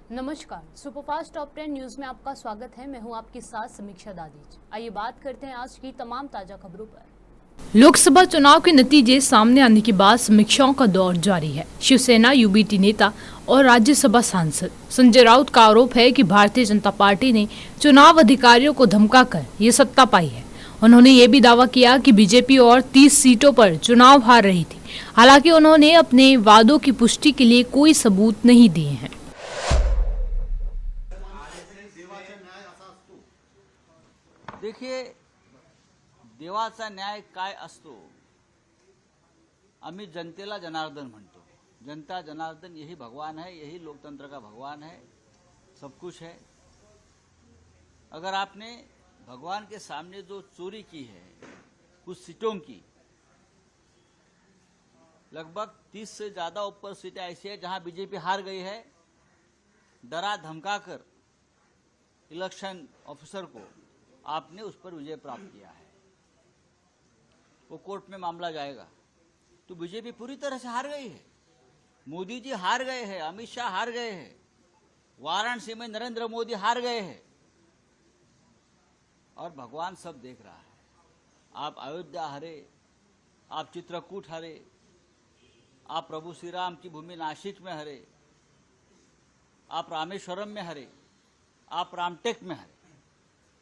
नमस्कार, superfast top 10 news में आपका स्वागत है। मैं हूं आपके साथ समीक्षा दादीज। आइए बात करते हैं आज की तमाम ताजा खबरों पर। लोकसभा चुनाव के नतीजे सामने आने के बाद समीक्षाओं का दौर जारी है। शिवसेना यूबीटी नेता और राज्यसभा सांसद संजय राउत का आरोप है कि भारतीय जनता पार्टी ने चुनाव अधिकारियों को धमकाकर ये सत्ता पाई है। उन्होंने ये भी दावा किया कि बीजेपी और 30 सीटों पर चुनाव हार रही थी। हालांकि उन्होंने अपने वादों की पुष्टि के लिए कोई सबूत नहीं दिए हैं। देखिए, देवाचा न्याय काय असतो आम्ही जनतेला जनार्दन म्हणतो। जनता जनार्दन यही भगवान है, यही लोकतंत्र का भगवान है, सब कुछ है। अगर आपने भगवान के सामने जो चोरी की है कुछ सीटों की, लगभग 30 से ज़्यादा ऊपर सीटें ऐसी है जहां बीजेपी हार गई है। डरा धमकाकर इलेक्शन ऑफिसर को आपने उस पर विजय प्राप्त किया है। वो कोर्ट में मामला जाएगा। तो बीजेपी पूरी तरह से हार गई है। मोदी जी हार गए हैं, अमित शाह हार गए हैं, वाराणसी में नरेंद्र मोदी हार गए हैं और भगवान सब देख रहा है। आप अयोध्या हारे, आप चित्रकूट हारे, आप प्रभु श्री राम की भूमि नासिक में हारे, आप रामेश्वरम में हारे, आप रामटेक में हारे।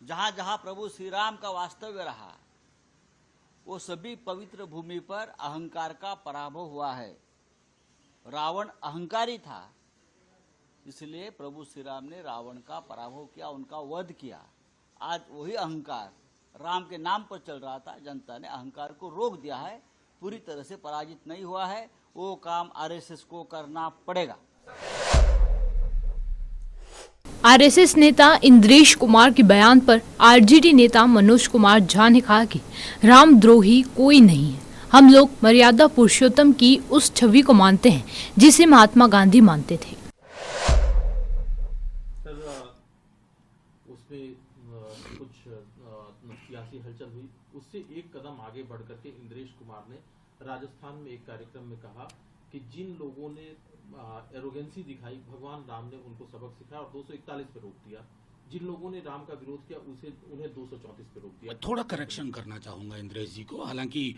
जहां जहां प्रभु श्री राम का वास्तव्य रहा वो सभी पवित्र भूमि पर अहंकार का पराभव हुआ है। रावण अहंकारी था, इसलिए प्रभु श्री राम ने रावण का पराभव किया, उनका वध किया। आज वही अहंकार राम के नाम पर चल रहा था, जनता ने अहंकार को रोक दिया है, पूरी तरह से पराजित नहीं हुआ है। वो काम आरएसएस को करना पड़ेगा। आरएसएस नेता इंद्रेश कुमार के बयान पर आरजेडी नेता मनोज कुमार झा ने कहा कि रामद्रोही कोई नहीं है। हम लोग मर्यादा पुरुषोत्तम की उस छवि को मानते हैं जिसे महात्मा गांधी मानते थे। सर, उसमें कुछ सियासी हलचल हुई, उससे एक कदम आगे बढ़ करके इंद्रेश कुमार ने राजस्थान में एक कार्यक्रम में कहा कि जिन लोगों ने एरोगेंसी दिखाई, भगवान राम ने उनको सबक सिखाया और 241 पे रोक दिया। जिन लोगों ने राम का विरोध किया उन्हें 234 पे रोक दिया। थोड़ा करेक्शन करना चाहूँगा इंद्रेश जी को। हालांकि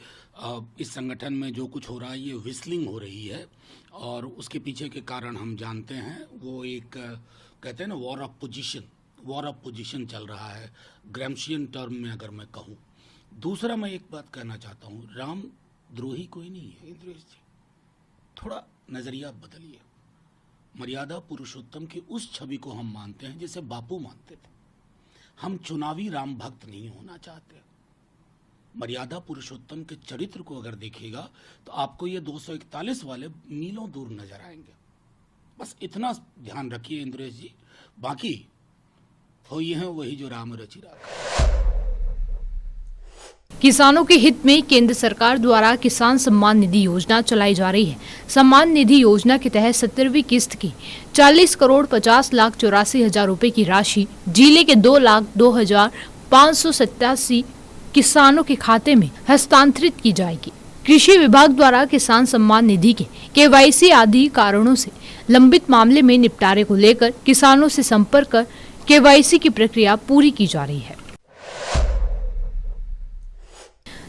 इस संगठन में जो कुछ हो रहा है ये विस्लिंग हो रही है और उसके पीछे के कारण हम जानते हैं। वो एक कहते हैं ना वॉर ऑफ पोजीशन चल रहा है, ग्रैम्शियन टर्म में अगर मैं कहूँ। दूसरा मैं एक बात कहना चाहता हूँ, राम द्रोही कोई नहीं है इंद्रेश जी। थोड़ा नजरिया बदलिए। मर्यादा पुरुषोत्तम की उस छवि को हम मानते हैं जिसे बापू मानते थे। हम चुनावी राम भक्त नहीं होना चाहते। मर्यादा पुरुषोत्तम के चरित्र को अगर देखिएगा तो आपको ये 241 वाले मीलों दूर नजर आएंगे। बस इतना ध्यान रखिए इंद्रेश जी। बाकी हो ये है वही जो राम रचि राखा। किसानों के हित में केंद्र सरकार द्वारा किसान सम्मान निधि योजना चलाई जा रही है। सम्मान निधि योजना के तहत 17वीं किस्त की 40,50,84,000 रुपए की राशि जिले के 2,02,587 किसानों के खाते में हस्तांतरित की जाएगी। कृषि विभाग द्वारा किसान सम्मान निधि के केवाईसी आदि कारणों से लंबित मामले में निपटारे को लेकर किसानों से संपर्क कर केवाईसी की प्रक्रिया पूरी की जा रही है।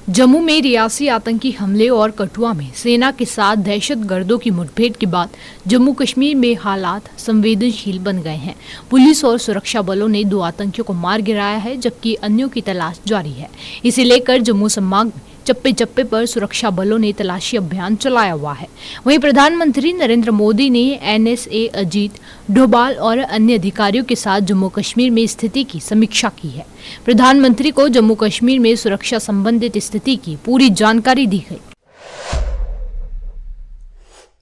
जम्मू में रियासी आतंकी हमले और कठुआ में सेना के साथ दहशतगर्दों की मुठभेड़ के बाद जम्मू कश्मीर में हालात संवेदनशील बन गए हैं। पुलिस और सुरक्षा बलों ने 2 आतंकियों को मार गिराया है, जबकि अन्यों की तलाश जारी है। इसे लेकर जम्मू संभाग में चप्पे चप्पे पर सुरक्षा बलों ने तलाशी अभियान चलाया हुआ है। वहीं प्रधानमंत्री नरेंद्र मोदी ने एनएसए अजीत डोभाल और अन्य अधिकारियों के साथ जम्मू कश्मीर में स्थिति की समीक्षा की है। प्रधानमंत्री को जम्मू कश्मीर में सुरक्षा संबंधित स्थिति की पूरी जानकारी दी गई।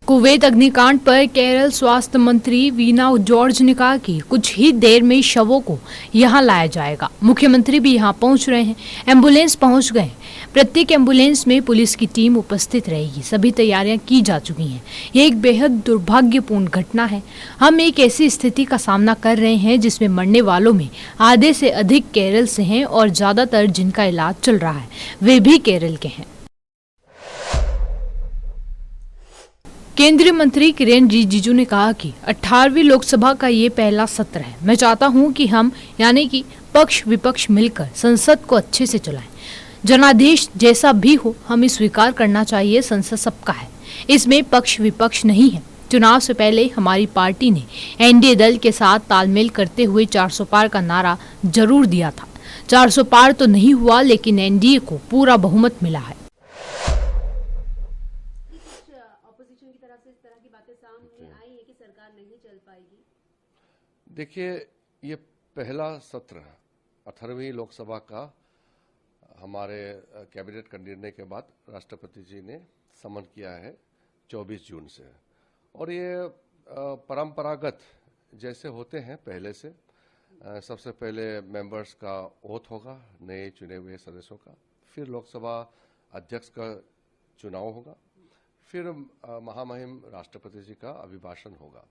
कुवैत अग्निकांड पर केरल स्वास्थ्य मंत्री वीना जॉर्ज ने कहा कि कुछ ही देर में शवों को यहां लाया जाएगा। मुख्यमंत्री भी यहां पहुंच रहे हैं, एम्बुलेंस पहुंच गए। प्रत्येक एम्बुलेंस में पुलिस की टीम उपस्थित रहेगी। सभी तैयारियां की जा चुकी हैं। यह एक बेहद दुर्भाग्यपूर्ण घटना है। हम एक ऐसी स्थिति का सामना कर रहे हैं जिसमें मरने वालों में आधे से अधिक केरल से हैं और ज्यादातर जिनका इलाज चल रहा है वे भी केरल के हैं। केंद्रीय मंत्री किरेन रिजिजू ने कहा कि 18वीं लोकसभा का ये पहला सत्र है। मैं चाहता हूं कि हम यानी कि पक्ष विपक्ष मिलकर संसद को अच्छे से चलाएं। जनादेश जैसा भी हो हमें स्वीकार करना चाहिए, संसद सबका है, इसमें पक्ष विपक्ष नहीं है। चुनाव से पहले हमारी पार्टी ने एनडीए दल के साथ तालमेल करते हुए 400 पार का नारा जरूर दिया था। 400 पार तो नहीं हुआ, लेकिन एनडीए को पूरा बहुमत मिला है। ऑपोजिशन की तरफ से इस तरह की बातें सामने आई है कि सरकार नहीं चल पाएगी। देखिए, ये पहला सत्र है 18वीं लोकसभा का। हमारे कैबिनेट का निर्णय के बाद राष्ट्रपति जी ने समन किया है 24 जून से, और ये परंपरागत जैसे होते हैं पहले से। सबसे पहले मेंबर्स का ओथ होगा, नए चुने हुए सदस्यों का, फिर लोकसभा अध्यक्ष का चुनाव होगा, फिर महामहिम राष्ट्रपति जी का अभिभाषण होगा।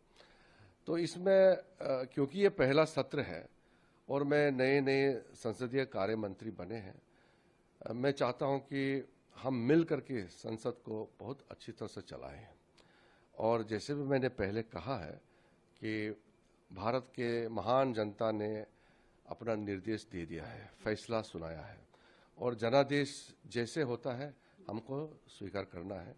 तो इसमें क्योंकि ये पहला सत्र है और मैं नए संसदीय कार्य मंत्री बने हैं, मैं चाहता हूं कि हम मिल करके संसद को बहुत अच्छी तरह से चलाएं। और जैसे भी मैंने पहले कहा है कि भारत के महान जनता ने अपना निर्देश दे दिया है, फैसला सुनाया है, और जनादेश जैसे होता है हमको स्वीकार करना है।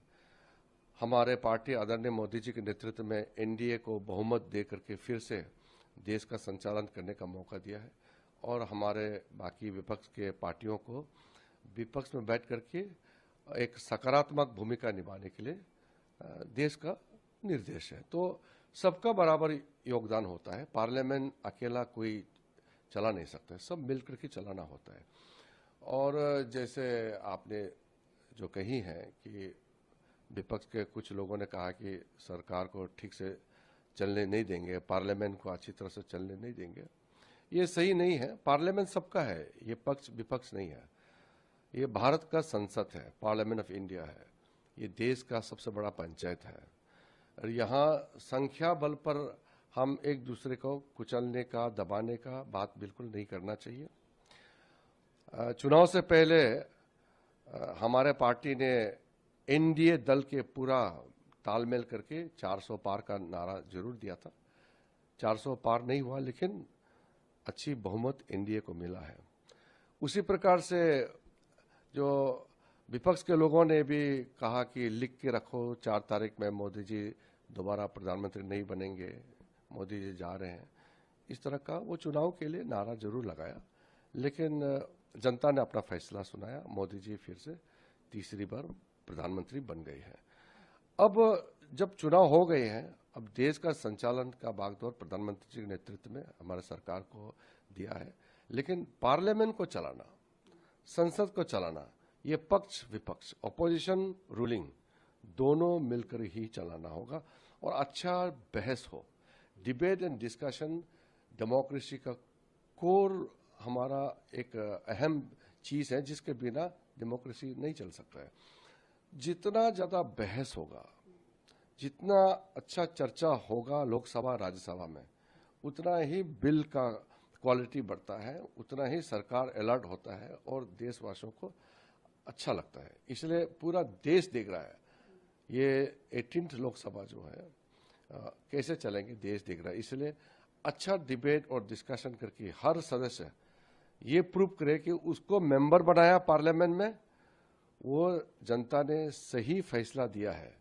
हमारे पार्टी आदरणीय मोदी जी के नेतृत्व में एनडीए को बहुमत दे करके फिर से देश का संचालन करने का मौका दिया है, और हमारे बाकी विपक्ष के पार्टियों को विपक्ष में बैठ करके एक सकारात्मक भूमिका निभाने के लिए देश का निर्देश है। तो सबका बराबर योगदान होता है। पार्लियामेंट अकेला कोई चला नहीं सकता है, सब मिलकर के चलाना होता है। और जैसे आपने जो कही है कि विपक्ष के कुछ लोगों ने कहा कि सरकार को ठीक से चलने नहीं देंगे, पार्लियामेंट को अच्छी तरह से चलने नहीं देंगे, ये सही नहीं है। पार्लियामेंट सबका है, ये पक्ष विपक्ष नहीं है। ये भारत का संसद है, पार्लियामेंट ऑफ इंडिया है, ये देश का सबसे बड़ा पंचायत है। और यहाँ संख्या बल पर हम एक दूसरे को कुचलने का, दबाने का बात बिल्कुल नहीं करना चाहिए। चुनाव से पहले हमारे पार्टी ने एनडीए दल के पूरा तालमेल करके 400 पार का नारा जरूर दिया था। 400 पार नहीं हुआ, लेकिन अच्छी बहुमत एनडीए को मिला है। उसी प्रकार से जो विपक्ष के लोगों ने भी कहा कि लिख के रखो 4 तारीख में मोदी जी दोबारा प्रधानमंत्री नहीं बनेंगे, मोदी जी जा रहे हैं, इस तरह का वो चुनाव के लिए नारा जरूर लगाया, लेकिन जनता ने अपना फैसला सुनाया। मोदी जी फिर से तीसरी बार प्रधानमंत्री बन गए हैं। अब जब चुनाव हो गए हैं, अब देश का संचालन का बागडोर प्रधानमंत्री जी के नेतृत्व में हमारे सरकार को दिया है, लेकिन पार्लियामेंट को चलाना, संसद को चलाना, ये पक्ष विपक्ष, ऑपोजिशन रूलिंग, दोनों मिलकर ही चलाना होगा। और अच्छा बहस हो, डिबेट एंड डिस्कशन डेमोक्रेसी का कोर हमारा एक अहम चीज है, जिसके बिना डेमोक्रेसी नहीं चल सकता है। जितना ज्यादा बहस होगा, जितना अच्छा चर्चा होगा लोकसभा राज्यसभा में, उतना ही बिल का क्वालिटी बढ़ता है, उतना ही सरकार अलर्ट होता है और देशवासियों को अच्छा लगता है। इसलिए पूरा देश देख रहा है ये 18th लोकसभा जो है कैसे चलेंगे, देश देख रहा है। इसलिए अच्छा डिबेट और डिस्कशन करके हर सदस्य ये प्रूव करे कि उसको मेंबर बनाया पार्लियामेंट में, वो जनता ने सही फैसला दिया है,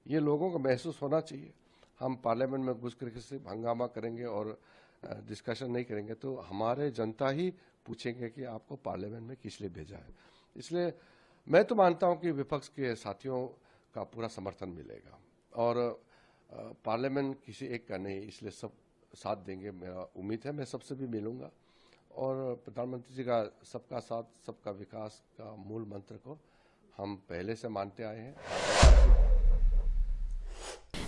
ये लोगों को महसूस होना चाहिए। हम पार्लियामेंट में घुस करके सिर्फ हंगामा करेंगे और डिस्कशन नहीं करेंगे तो हमारे जनता ही पूछेंगे कि आपको पार्लियामेंट में किस लिए भेजा है। इसलिए मैं तो मानता हूं कि विपक्ष के साथियों का पूरा समर्थन मिलेगा और पार्लियामेंट किसी एक का नहीं, इसलिए सब साथ देंगे। मेरा उम्मीद है, मैं सबसे भी मिलूंगा और प्रधानमंत्री जी का सबका साथ सबका विकास का मूल मंत्र को हम पहले से मानते आए हैं।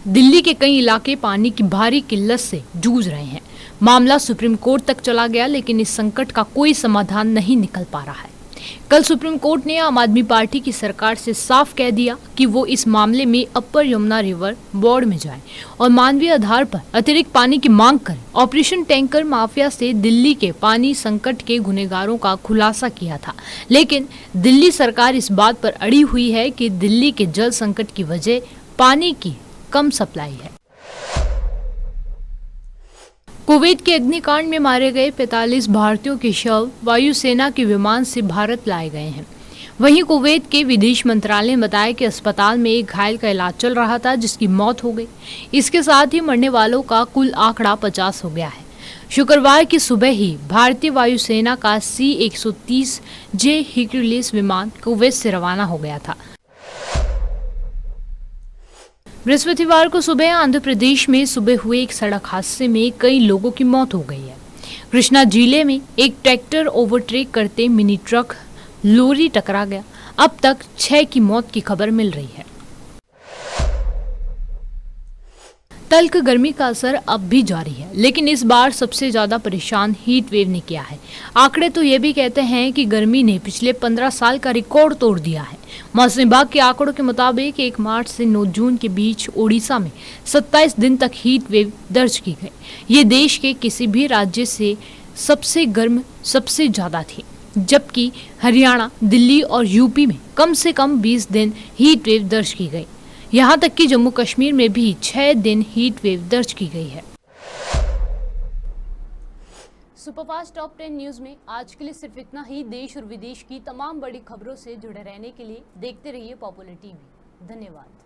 दिल्ली के कई इलाके पानी की भारी किल्लत से जूझ रहे हैं। मामला सुप्रीम कोर्ट तक चला गया, लेकिन इस संकट का कोई समाधान नहीं निकल पा रहा है। कल सुप्रीम कोर्ट ने आम आदमी पार्टी की सरकार से साफ कह दिया कि वो इस मामले में अपर यमुना रिवर बोर्ड में जाए और मानवीय आधार पर अतिरिक्त पानी की मांग करें। ऑपरेशन टैंकर माफिया से दिल्ली के पानी संकट के गुनहगारों का खुलासा किया था, लेकिन दिल्ली सरकार इस बात पर अड़ी हुई है कि दिल्ली के जल संकट की वजह पानी की कम सप्लाई है। कुवैत के अग्निकांड में मारे गए 45 भारतीयों के शव वायुसेना के विमान से भारत लाए गए हैं। वहीं कुवैत के विदेश मंत्रालय ने बताया कि अस्पताल में एक घायल का इलाज चल रहा था जिसकी मौत हो गई। इसके साथ ही मरने वालों का कुल आंकड़ा 50 हो गया है। शुक्रवार की सुबह ही भारतीय वायुसेना का C-130J हिरक्यूलिस विमान कुवैत से रवाना हो गया था। बृहस्पतिवार को सुबह आंध्र प्रदेश में सुबह हुए एक सड़क हादसे में कई लोगों की मौत हो गई है। कृष्णा जिले में एक ट्रैक्टर ओवरटेक करते मिनी ट्रक लॉरी टकरा गया। अब तक 6 की मौत की खबर मिल रही है। तल्ख गर्मी का असर अब भी जारी है, लेकिन इस बार सबसे ज्यादा परेशान हीट वेव ने किया है। आंकड़े तो ये भी कहते हैं कि गर्मी ने पिछले 15 साल का रिकॉर्ड तोड़ दिया है। मौसम विभाग के आंकड़ों के मुताबिक 1 मार्च से 9 जून के बीच ओडिशा में 27 दिन तक हीट वेव दर्ज की गई। ये देश के किसी भी राज्य से सबसे गर्म सबसे ज्यादा थी, जबकि हरियाणा, दिल्ली और यूपी में कम से कम 20 दिन हीट वेव दर्ज की गई। यहां तक कि जम्मू कश्मीर में भी 6 दिन हीट वेव दर्ज की गई है। सुपरफास्ट टॉप 10 न्यूज में आज के लिए सिर्फ इतना ही। देश और विदेश की तमाम बड़ी खबरों से जुड़े रहने के लिए देखते रहिए पॉपुलर टीवी। धन्यवाद।